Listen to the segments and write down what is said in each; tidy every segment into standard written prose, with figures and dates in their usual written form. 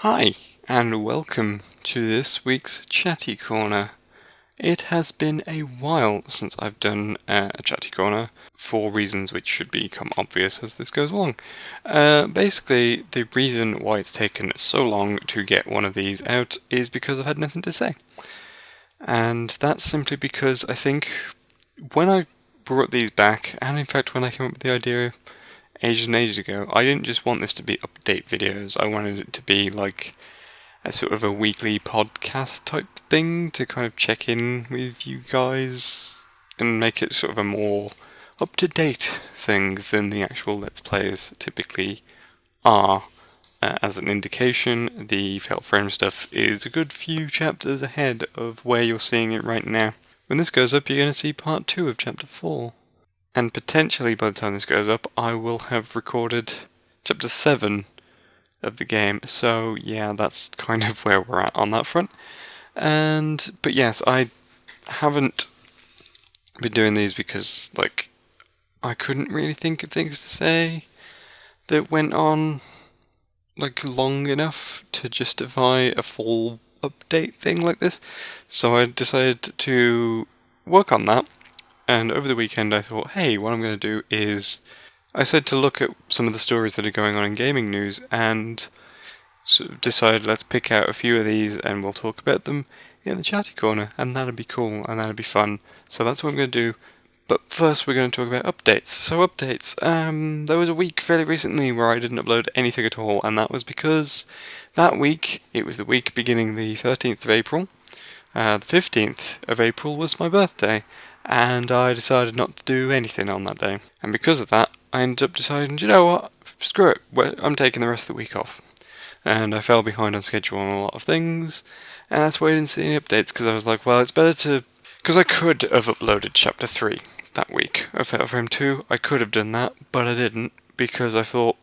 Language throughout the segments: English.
Hi, and welcome to this week's Chatty Corner. It has been a while since I've done a Chatty Corner, for reasons which should become obvious as this goes along. Basically, the reason why it's taken so long to get one of these out is because I've had nothing to say. And that's simply because I think when I brought these back, and in fact when I came up with the idea ages and ages ago, I didn't just want this to be update videos, I wanted it to be like a sort of a weekly podcast type thing to kind of check in with you guys and make it sort of a more up-to-date thing than the actual Let's Plays typically are. As an indication, the Fatal Frame stuff is a good few chapters ahead of where you're seeing it right now. When this goes up, you're going to see part 2 of chapter 4. And potentially by the time this goes up, I will have recorded chapter 7 of the game. So yeah, that's kind of where we're at on that front. But yes, I haven't been doing these because, like, I couldn't really think of things to say that went on, like, long enough to justify a full update thing like this. So I decided to work on that. And over the weekend I thought, hey, what I'm going to do is, I said to look at some of the stories that are going on in gaming news and sort of decide let's pick out a few of these and we'll talk about them in the Chatty Corner, and that'd be cool and that'd be fun. So that's what I'm going to do. But first we're going to talk about updates. So updates, there was a week fairly recently where I didn't upload anything at all, and that was because that week, it was the week beginning the 13th of April. The 15th of April was my birthday, and I decided not to do anything on that day. And because of that, I ended up deciding, you know what, screw it, I'm taking the rest of the week off. And I fell behind on schedule on a lot of things, and that's why I didn't see any updates, because I was like, well, it's better to... Because I could have uploaded Chapter 3 that week of Fatal Frame 2, I could have done that, but I didn't, because I thought,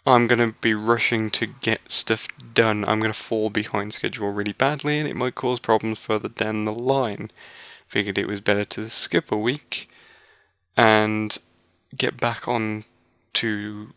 I'm going to be rushing to get stuff done, I'm going to fall behind schedule really badly, and it might cause problems further down the line. Figured it was better to skip a week and get back on to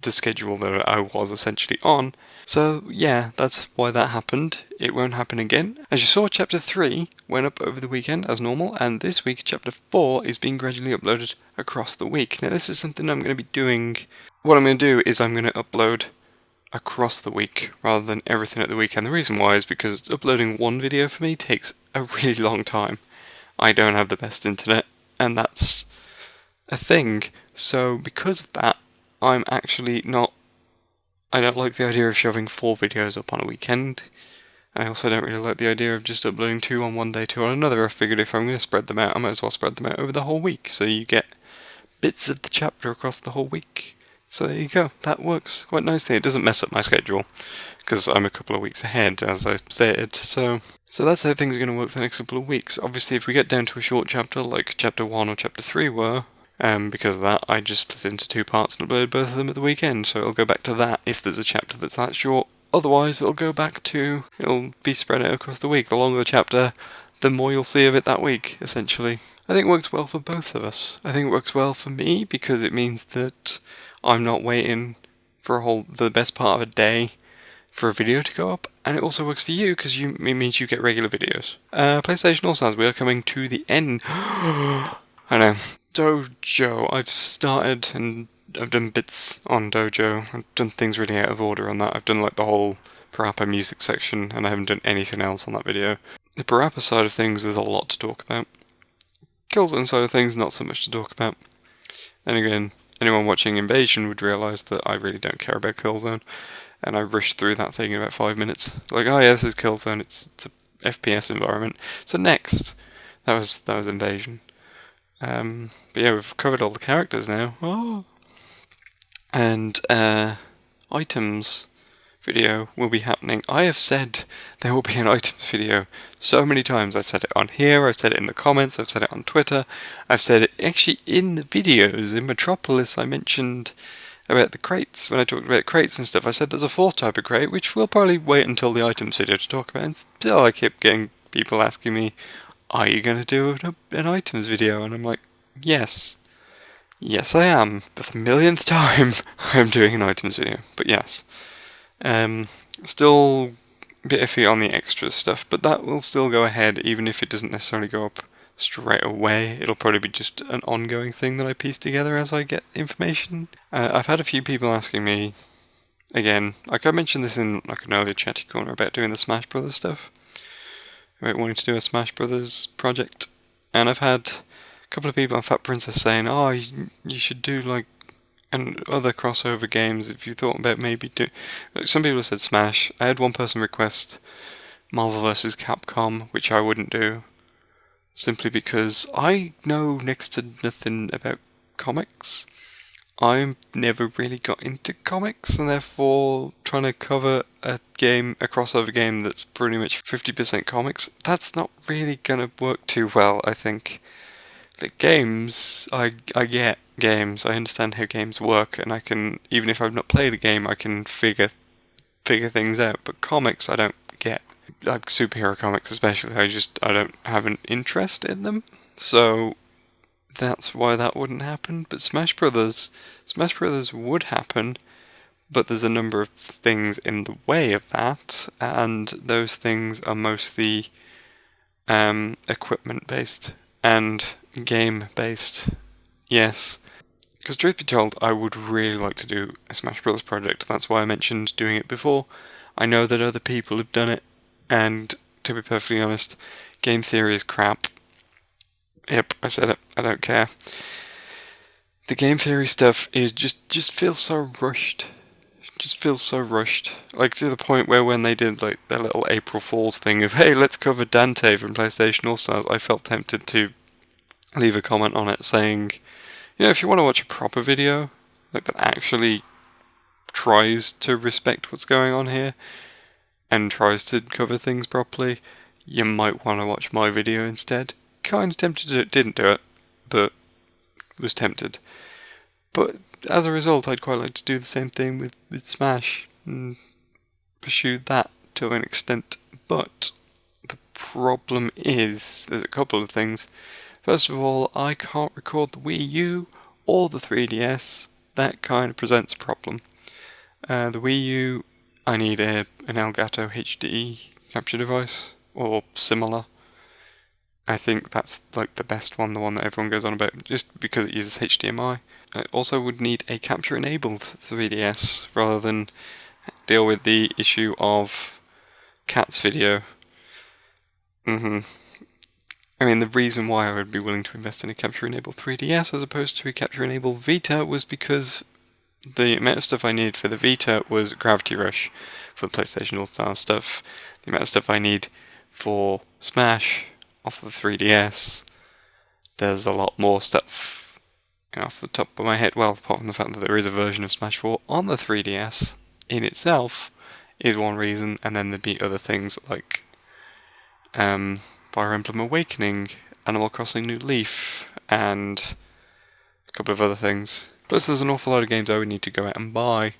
the schedule that I was essentially on. So yeah, that's why that happened. It won't happen again. As you saw, Chapter 3 went up over the weekend as normal, and this week Chapter 4 is being gradually uploaded across the week. Now this is something I'm going to be doing. What I'm going to do is I'm going to upload across the week rather than everything at the weekend. The reason why is because uploading one video for me takes a really long time. I don't have the best internet, and that's a thing. So because of that, I'm actually not... I don't like the idea of shoving 4 videos up on a weekend. I also don't really like the idea of just uploading 2 on one day, 2 on another. I figured if I'm going to spread them out, I might as well spread them out over the whole week, so you get bits of the chapter across the whole week. So there you go, that works quite nicely. It doesn't mess up my schedule, because I'm a couple of weeks ahead, as I stated, so that's how things are going to work for the next couple of weeks. Obviously, if we get down to a short chapter, like Chapter 1 or Chapter 3 were, because of that, I just split into 2 parts and uploaded both of them at the weekend, so it'll go back to that if there's a chapter that's that short. Otherwise, it'll be spread out across the week. The longer the chapter, the more you'll see of it that week, essentially. I think it works well for both of us. I think it works well for me, because it means that I'm not waiting for the best part of a day for a video to go up, and it also works for you because it means you get regular videos. PlayStation All-Stars, we are coming to the end. I know. Dojo. I've started and I've done bits on Dojo. I've done things really out of order on that. I've done like the whole Parappa music section, and I haven't done anything else on that video. The Parappa side of things, there's a lot to talk about. Killzone side of things, not so much to talk about. And again, anyone watching Invasion would realise that I really don't care about Killzone, and I rushed through that thing in about 5 minutes. Like, oh yeah, this is Killzone, it's a FPS environment. So next, that was Invasion. But yeah, we've covered all the characters now. Oh. And items video will be happening. I have said there will be an items video so many times. I've said it on here, I've said it in the comments, I've said it on Twitter, I've said it actually in the videos. In Metropolis I mentioned about the crates, when I talked about crates and stuff. I said there's a 4th type of crate, which we'll probably wait until the items video to talk about, and still I keep getting people asking me, are you going to do an items video? And I'm like, yes. Yes I am. For the millionth time I'm doing an items video, but yes. Still a bit iffy on the extras stuff, but that will still go ahead even if it doesn't necessarily go up straight away. It'll probably be just an ongoing thing that I piece together as I get information. I've had a few people asking me, again, like I mentioned this in like an earlier Chatty Corner about doing the Smash Brothers stuff, about wanting to do a Smash Brothers project, and I've had a couple of people on Fat Princess saying, oh, you should do like and other crossover games if you thought about maybe do. Like some people have said Smash. I had one person request Marvel vs. Capcom, which I wouldn't do, simply because I know next to nothing about comics. I never really got into comics, and therefore trying to cover a crossover game that's pretty much 50% comics, that's not really gonna work too well, I think. Like games, I get games. I understand how games work, and I can, even if I've not played a game, I can figure things out. But comics, I don't get. Like superhero comics, especially, I don't have an interest in them. So that's why that wouldn't happen. But Smash Brothers would happen. But there's a number of things in the way of that, and those things are mostly equipment based and game based. Yes. Because truth be told, I would really like to do a Smash Bros. Project. That's why I mentioned doing it before. I know that other people have done it, and to be perfectly honest, game theory is crap. Yep, I said it. I don't care. The game theory stuff is just feels so rushed. Just feels so rushed. Like to the point where when they did like their little April Fool's thing of, hey, let's cover Dante from PlayStation All-Stars, I felt tempted to leave a comment on it saying, if you want to watch a proper video, like that actually tries to respect what's going on here and tries to cover things properly, you might want to watch my video instead. Kind of tempted to do it, didn't do it, but was tempted. But as a result, I'd quite like to do the same thing with Smash and pursue that to an extent. But the problem is, there's a couple of things. First of all, I can't record the Wii U or the 3DS. That kind of presents a problem. The Wii U, I need an Elgato HD capture device, or similar. I think that's like the best one, the one that everyone goes on about, just because it uses HDMI. I also would need a capture-enabled 3DS, rather than deal with the issue of Cat's video. I mean, the reason why I would be willing to invest in a capture-enabled 3DS as opposed to a capture-enabled Vita was because the amount of stuff I needed for the Vita was Gravity Rush for the PlayStation All-Stars stuff. The amount of stuff I need for Smash off the 3DS, there's a lot more stuff off the top of my head. Well, apart from the fact that there is a version of Smash 4 on the 3DS in itself is one reason, and then there'd be other things like Fire Emblem Awakening, Animal Crossing New Leaf, and a couple of other things. Plus there's an awful lot of games I would need to go out and buy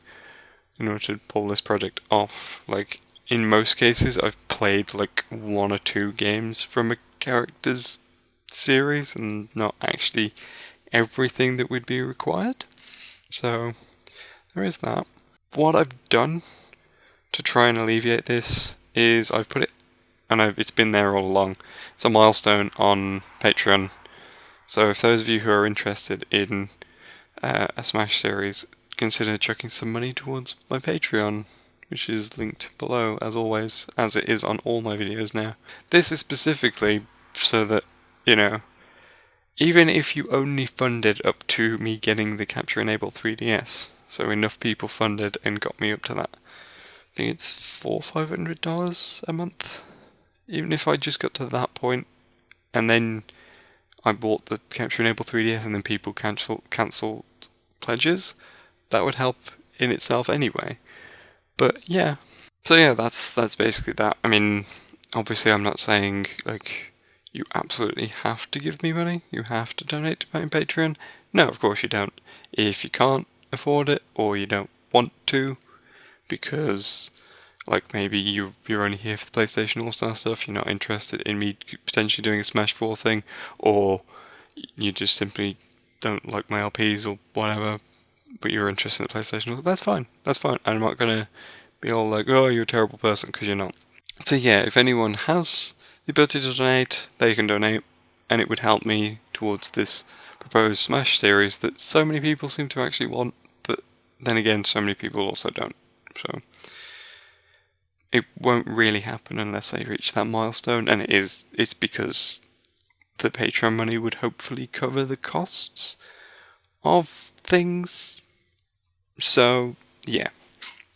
in order to pull this project off. Like, in most cases, I've played like 1 or 2 games from a character's series, and not actually everything that would be required. So, there is that. What I've done to try and alleviate this is I've put it, and it's been there all along. It's a milestone on Patreon. So if those of you who are interested in a Smash series, consider chucking some money towards my Patreon, which is linked below, as always, as it is on all my videos now. This is specifically so that, even if you only funded up to me getting the capture-enabled 3DS, so enough people funded and got me up to that, I think it's $400-500 a month. Even if I just got to that point, and then I bought the capture-enabled 3DS and then people cancelled pledges, that would help in itself anyway. But yeah. So yeah, that's basically that. I mean, obviously I'm not saying, like, you absolutely have to give me money, you have to donate to my Patreon. No, of course you don't. If you can't afford it, or you don't want to, because, like, maybe you're only here for the PlayStation All-Star stuff, you're not interested in me potentially doing a Smash 4 thing, or you just simply don't like my LPs or whatever, but you're interested in the PlayStation, that's fine. I'm not going to be all like, oh, you're a terrible person, because you're not. So yeah, if anyone has the ability to donate, they can donate, and it would help me towards this proposed Smash series that so many people seem to actually want, but then again, so many people also don't. So it won't really happen unless I reach that milestone, and it's because the Patreon money would hopefully cover the costs of things. So yeah,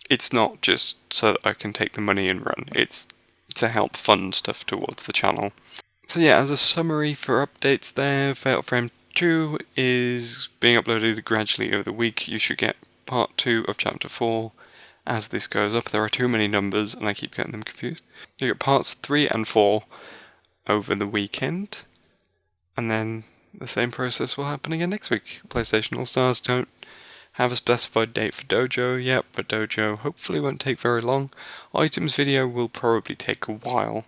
it's not just so that I can take the money and run, it's to help fund stuff towards the channel. So yeah, as a summary for updates there, Fatal Frame 2 is being uploaded gradually over the week. You should get part 2 of chapter 4 as this goes up. There are too many numbers and I keep getting them confused. You get parts 3 and 4 over the weekend, and then the same process will happen again next week. PlayStation All-Stars don't have a specified date for Dojo yet, but Dojo hopefully won't take very long. Items video will probably take a while.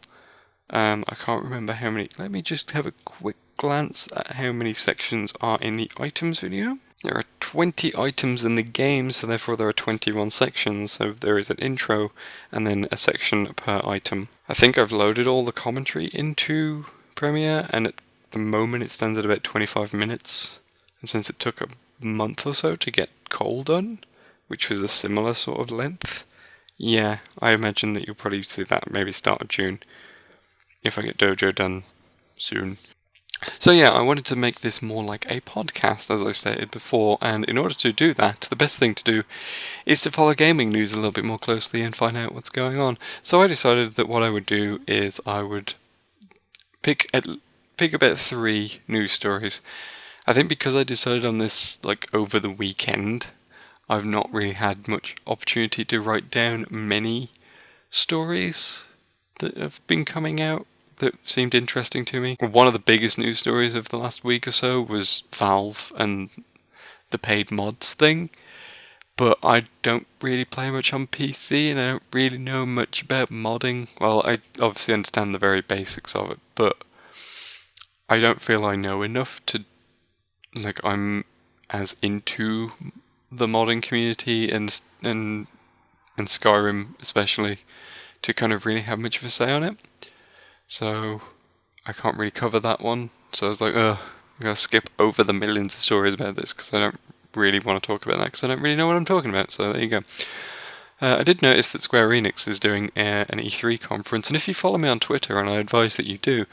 I can't remember how many. Let me just have a quick glance at how many sections are in the items video. There are 20 items in the game, so therefore there are 21 sections. So there is an intro and then a section per item. I think I've loaded all the commentary into Premiere, and at the moment it stands at about 25 minutes. And since it took a month or so to get Cole done, which was a similar sort of length, yeah, I imagine that you'll probably see that maybe start of June, if I get Dojo done soon. So yeah, I wanted to make this more like a podcast, as I stated before, and in order to do that, the best thing to do is to follow gaming news a little bit more closely and find out what's going on. So I decided that what I would do is I would pick about 3 news stories. I think because I decided on this like over the weekend, I've not really had much opportunity to write down many stories that have been coming out that seemed interesting to me. One of the biggest news stories of the last week or so was Valve and the paid mods thing, but I don't really play much on PC and I don't really know much about modding. Well, I obviously understand the very basics of it, but I don't feel I know enough to, like, I'm as into the modding community and Skyrim especially to kind of really have much of a say on it. So I can't really cover that one. So I was like, I'm going to skip over the millions of stories about this because I don't really want to talk about that because I don't really know what I'm talking about. So there you go. I did notice that Square Enix is doing an E3 conference, and if you follow me on Twitter, and I advise that you do,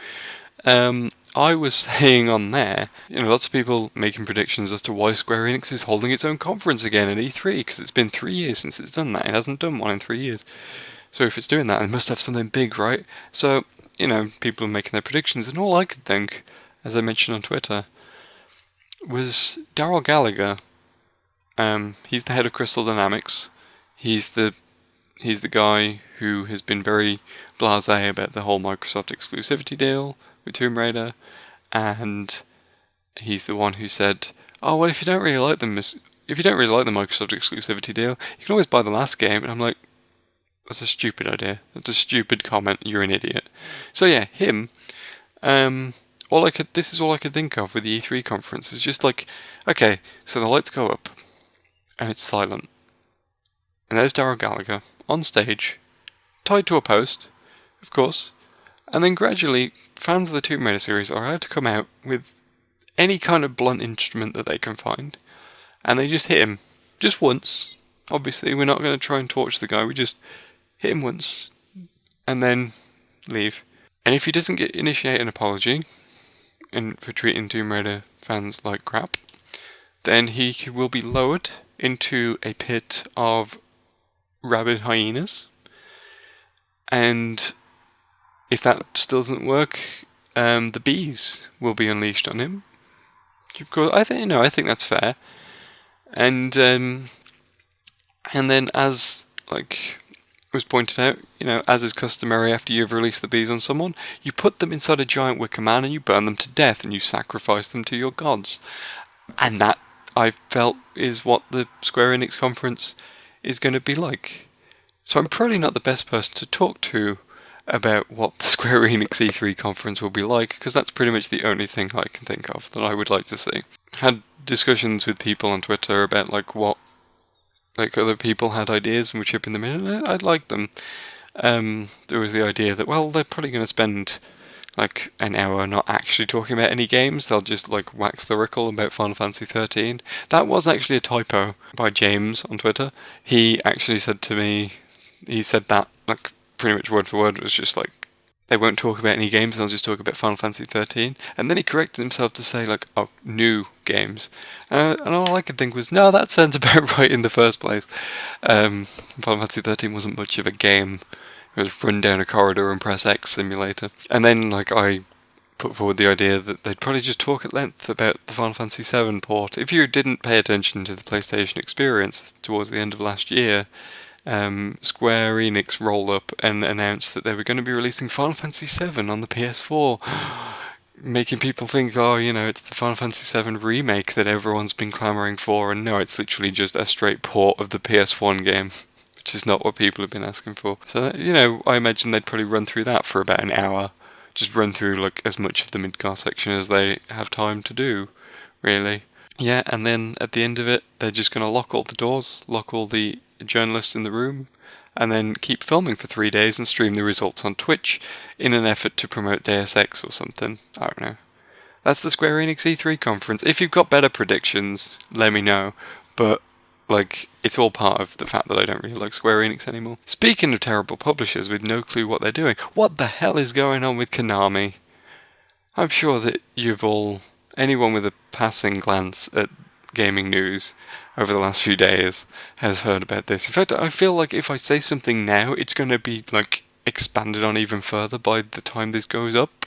I was saying on there, lots of people making predictions as to why Square Enix is holding its own conference again at E3, because it's been 3 years since it's done that. It hasn't done one in 3 years. So if it's doing that, it must have something big, right? So, people are making their predictions, and all I could think, as I mentioned on Twitter, was Darryl Gallagher. He's the head of Crystal Dynamics. He's the guy who has been very blasé about the whole Microsoft exclusivity deal with Tomb Raider, and he's the one who said, "Oh well, if you don't really like the Microsoft exclusivity deal, you can always buy the last game." And I'm like, that's a stupid idea. That's a stupid comment. You're an idiot. So yeah, him. This is all I could think of with the E3 conference. It's just like, okay, so the lights go up, and it's silent, and there's Darryl Gallagher on stage, tied to a post, of course, and then gradually fans of the Tomb Raider series are allowed to come out with any kind of blunt instrument that they can find, and they just hit him, just once. Obviously, we're not going to try and torch the guy. We just hit him once, and then leave. And if he doesn't initiate an apology for treating Tomb Raider fans like crap, then he will be lowered into a pit of rabid hyenas. And if that still doesn't work, the bees will be unleashed on him. Of course, I think that's fair. And then, as was pointed out, as is customary after you've released the bees on someone, you put them inside a giant wicker man and you burn them to death and you sacrifice them to your gods. And that, I felt, is what the Square Enix conference is going to be like. So I'm probably not the best person to talk to about what the Square Enix E3 conference will be like, because that's pretty much the only thing I can think of that I would like to see. Had discussions with people on Twitter about what like other people had ideas and were chipping them in, and I liked them. There was the idea that, well, they're probably going to spend like an hour not actually talking about any games. They'll just like wax lyrical about Final Fantasy 13. That was actually a typo by James on Twitter. He actually said to me, he said that like pretty much word for word. It was just like, they won't talk about any games, they'll just talk about Final Fantasy 13. And then he corrected himself to say, like, oh, new games. And all I could think was, no, that sounds about right in the first place. Final Fantasy 13 wasn't much of a game. It was run down a corridor and press X simulator. And then, like, I put forward the idea that they'd probably just talk at length about the Final Fantasy 7 port. If you didn't pay attention to the PlayStation experience towards the end of last year, Square Enix rolled up and announced that they were going to be releasing Final Fantasy VII on the PS4, making people think, oh, you know, it's the Final Fantasy VII remake that everyone's been clamoring for, and no, it's literally just a straight port of the PS1 game, which is not what people have been asking for. So, you know, I imagine they'd probably run through that for about an hour, just run through like as much of the Midgar section as they have time to do, really. Yeah, and then at the end of it, they're just going to lock all the doors, lock all the journalists in the room, and then keep filming for 3 days and stream the results on Twitch in an effort to promote Deus Ex or something. I don't know. That's the Square Enix E3 conference. If you've got better predictions, let me know. But, like, it's all part of the fact that I don't really like Square Enix anymore. Speaking of terrible publishers with no clue what they're doing, what the hell is going on with Konami? I'm sure that you've all, anyone with a passing glance at gaming news over the last few days has heard about this. In fact, I feel like if I say something now, it's going to be like expanded on even further by the time this goes up,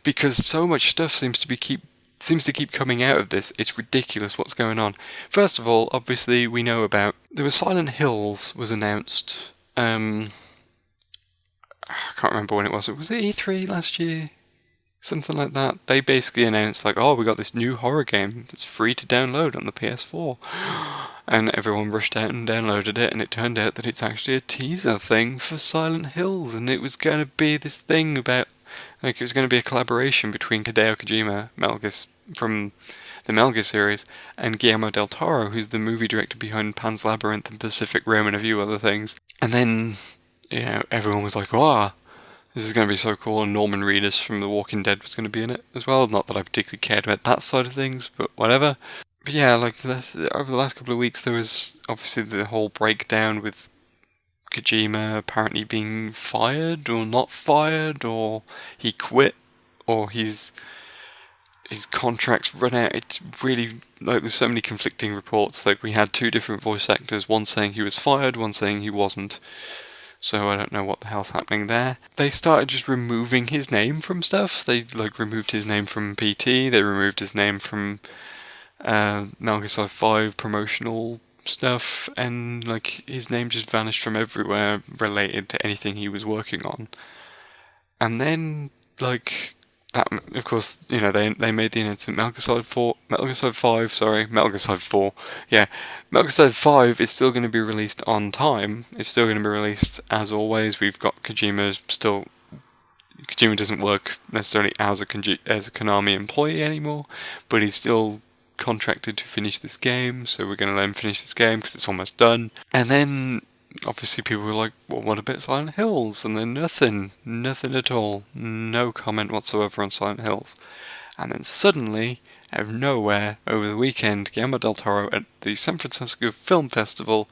because so much stuff seems to keep coming out of this. It's ridiculous what's going on. First of all, obviously we know about, there was Silent Hills was announced. I can't remember when it was. Was it E3 last year? Something like that. They basically announced like, oh, we got this new horror game that's free to download on the PS4. And everyone rushed out and downloaded it, and it turned out that it's actually a teaser thing for Silent Hills, and it was going to be this thing about, like, it was going to be a collaboration between Hideo Kojima, from the Metal Gear series, and Guillermo del Toro, who's the movie director behind Pan's Labyrinth and Pacific Rim and a few other things. And then, you know, everyone was like, wow, this is going to be so cool, and Norman Reedus from The Walking Dead was going to be in it as well. Not that I particularly cared about that side of things, but whatever. But yeah, like, over the last couple of weeks, there was obviously the whole breakdown with Kojima apparently being fired, or not fired, or he quit, or his contract's run out. It's really, like, there's so many conflicting reports. Like, we had two different voice actors, one saying he was fired, one saying he wasn't. So I don't know what the hell's happening there. They started just removing his name from stuff. They, like, removed his name from PT, they removed his name from Metal Gear Solid 5 promotional stuff, and, like, his name just vanished from everywhere related to anything he was working on. And then, like, that, of course, you know, they made the announcement, Metal Gear Solid 4, Metal Gear Solid 5, sorry, Metal Gear Solid 4, yeah, Metal Gear Solid 5 is still going to be released on time. It's still going to be released as always. We've got Kojima still. Kojima doesn't work necessarily as a Konami employee anymore, but he's still contracted to finish this game, so we're going to let him finish this game because it's almost done. And then, obviously, people were like, well, what about Silent Hills? And then nothing at all. No comment whatsoever on Silent Hills. And then suddenly, out of nowhere, over the weekend, Guillermo del Toro at the San Francisco Film Festival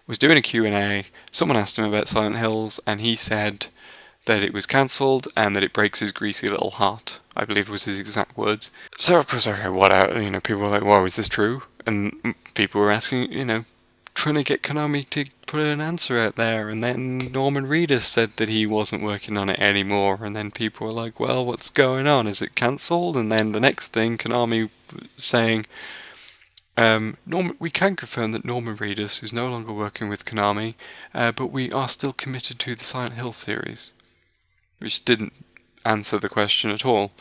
was doing a Q&A. Someone asked him about Silent Hills, and he said that it was cancelled and that it breaks his greasy little heart. I believe was his exact words. So, of course, okay, what out? You know, people were like, whoa, is this true? And people were asking, you know, trying to get Konami to put an answer out there, and then Norman Reedus said that he wasn't working on it anymore, and then people were like, well, what's going on? Is it cancelled? And then the next thing, Konami saying, we can confirm that Norman Reedus is no longer working with Konami, but we are still committed to the Silent Hill series, which didn't answer the question at all.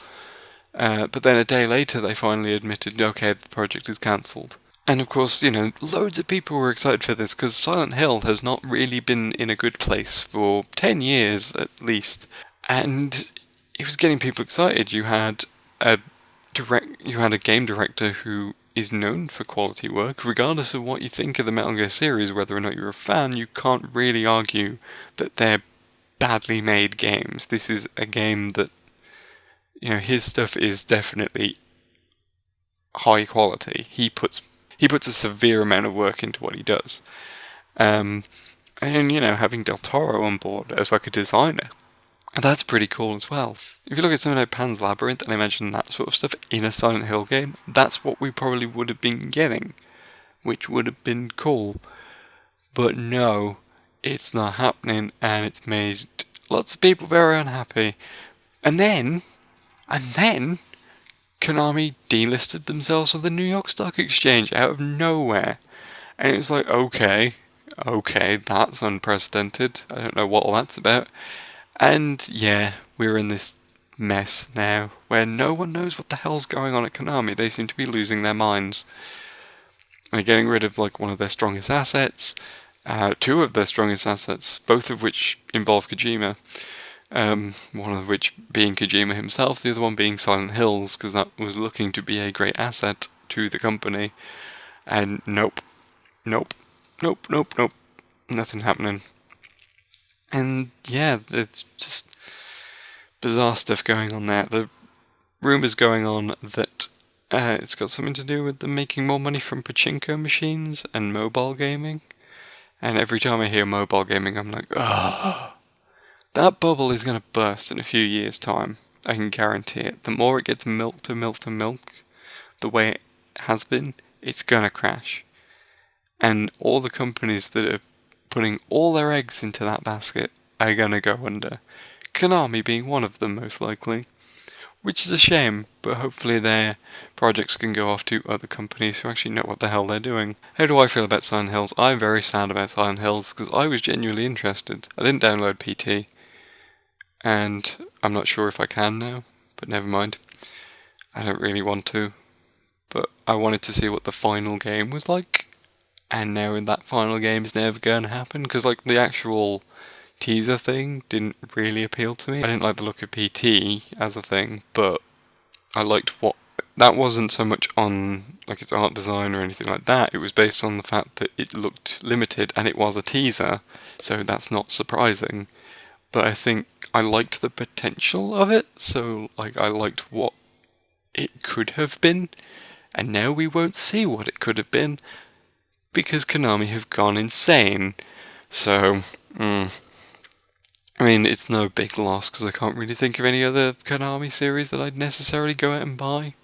But then a day later, they finally admitted, okay, the project is cancelled. And of course, you know, loads of people were excited for this, because Silent Hill has not really been in a good place for 10 years at least. And it was getting people excited. You had a game director who is known for quality work. Regardless of what you think of the Metal Gear series, whether or not you're a fan, you can't really argue that they're badly made games. This is a game that, his stuff is definitely high quality. He puts a severe amount of work into what he does. And, having Del Toro on board as like a designer, that's pretty cool as well. If you look at something like Pan's Labyrinth and imagine that sort of stuff in a Silent Hill game, that's what we probably would have been getting, which would have been cool. But no, it's not happening, and it's made lots of people very unhappy. And then, Konami delisted themselves from the New York Stock Exchange out of nowhere. And it was like, okay, that's unprecedented. I don't know what all that's about. And yeah, we're in this mess now where no one knows what the hell's going on at Konami. They seem to be losing their minds. They're getting rid of like one of their strongest assets, two of their strongest assets, both of which involve Kojima. One of which being Kojima himself, the other one being Silent Hills, because that was looking to be a great asset to the company. And nope. Nothing happening. And yeah, there's just bizarre stuff going on there. The rumours going on that it's got something to do with them making more money from pachinko machines and mobile gaming. And every time I hear mobile gaming, I'm like, that bubble is going to burst in a few years' time. I can guarantee it. The more it gets milk, the way it has been, it's going to crash. And all the companies that are putting all their eggs into that basket are going to go under. Konami being one of them, most likely. Which is a shame, but hopefully their projects can go off to other companies who actually know what the hell they're doing. How do I feel about Silent Hills? I'm very sad about Silent Hills, because I was genuinely interested. I didn't download PT, and I'm not sure if I can now, but never mind. I don't really want to, but I wanted to see what the final game was like. And now that final game is never going to happen, because like the actual teaser thing didn't really appeal to me. I didn't like the look of PT as a thing, but I liked what... That wasn't so much on like its art design or anything like that, it was based on the fact that it looked limited and it was a teaser, so that's not surprising. But I think I liked the potential of it, so like I liked what it could have been, and now we won't see what it could have been, because Konami have gone insane. So, I mean, it's no big loss, because I can't really think of any other Konami series that I'd necessarily go out and buy.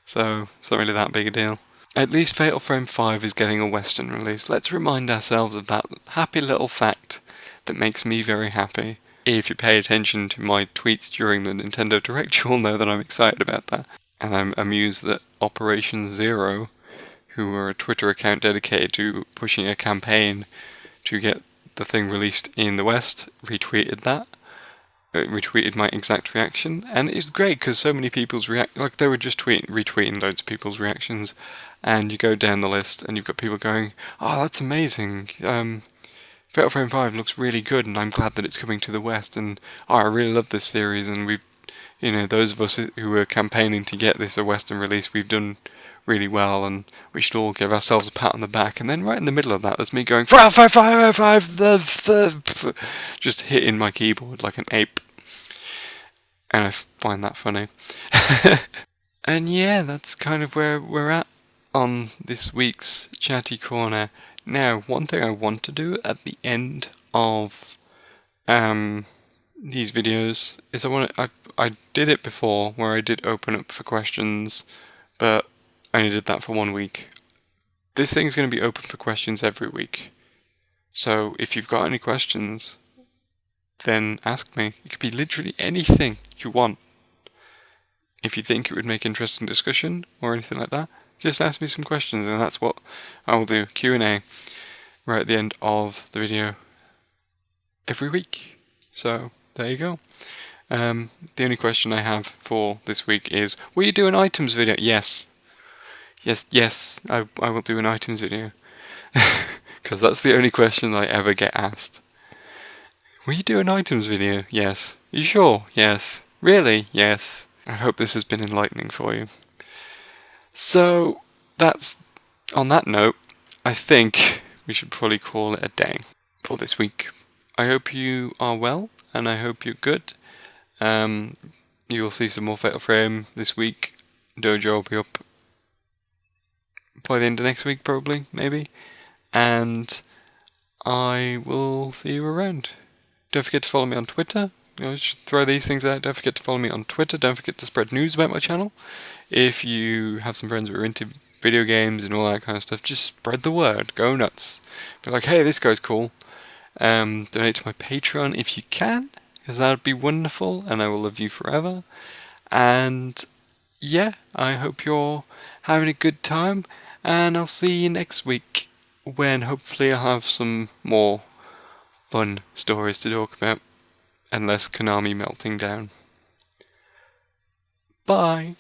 So, it's not really that big a deal. At least Fatal Frame 5 is getting a Western release. Let's remind ourselves of that happy little fact that makes me very happy. If you pay attention to my tweets during the Nintendo Direct, you'll know that I'm excited about that. And I'm amused that Operation Zero, who are a Twitter account dedicated to pushing a campaign to get the thing released in the West, retweeted that. It retweeted my exact reaction, and it's great because so many people's like they were just retweeting loads of people's reactions, and you go down the list and you've got people going, "Oh, that's amazing! Fatal Frame 5 looks really good, and I'm glad that it's coming to the West, and oh, I really love this series, and we've, those of us who were campaigning to get this a Western release, we've done really well, and we should all give ourselves a pat on the back." And then right in the middle of that, there's me going, "5, 5, 5, 5, just hitting my keyboard like an ape. And I find that funny. And yeah, that's kind of where we're at on this week's Chatty Corner. Now, one thing I want to do at the end of these videos is I did it before where I did open up for questions, but I only did that for 1 week. This thing's going to be open for questions every week. So if you've got any questions, then ask me. It could be literally anything you want. If you think it would make interesting discussion or anything like that, just ask me some questions, and that's what I will do. Q&A right at the end of the video every week. So there you go. The only question I have for this week is, will you do an items video? Yes, I will do an items video. Because that's the only question I ever get asked. Will you do an items video? Yes. You sure? Yes. Really? Yes. I hope this has been enlightening for you. So, on that note, I think we should probably call it a day for this week. I hope you are well, and I hope you're good. You'll see some more Fatal Frame this week. Dojo will be up by the end of next week, probably, maybe. And I will see you around. Don't forget to follow me on Twitter. I should throw these things out. Don't forget to follow me on Twitter. Don't forget to spread news about my channel. If you have some friends who are into video games and all that kind of stuff, just spread the word. Go nuts. Be like, hey, this guy's cool. Donate to my Patreon if you can, because that would be wonderful, and I will love you forever. And yeah, I hope you're having a good time, and I'll see you next week, when hopefully I'll have some more fun stories to talk about, and less Konami melting down. Bye!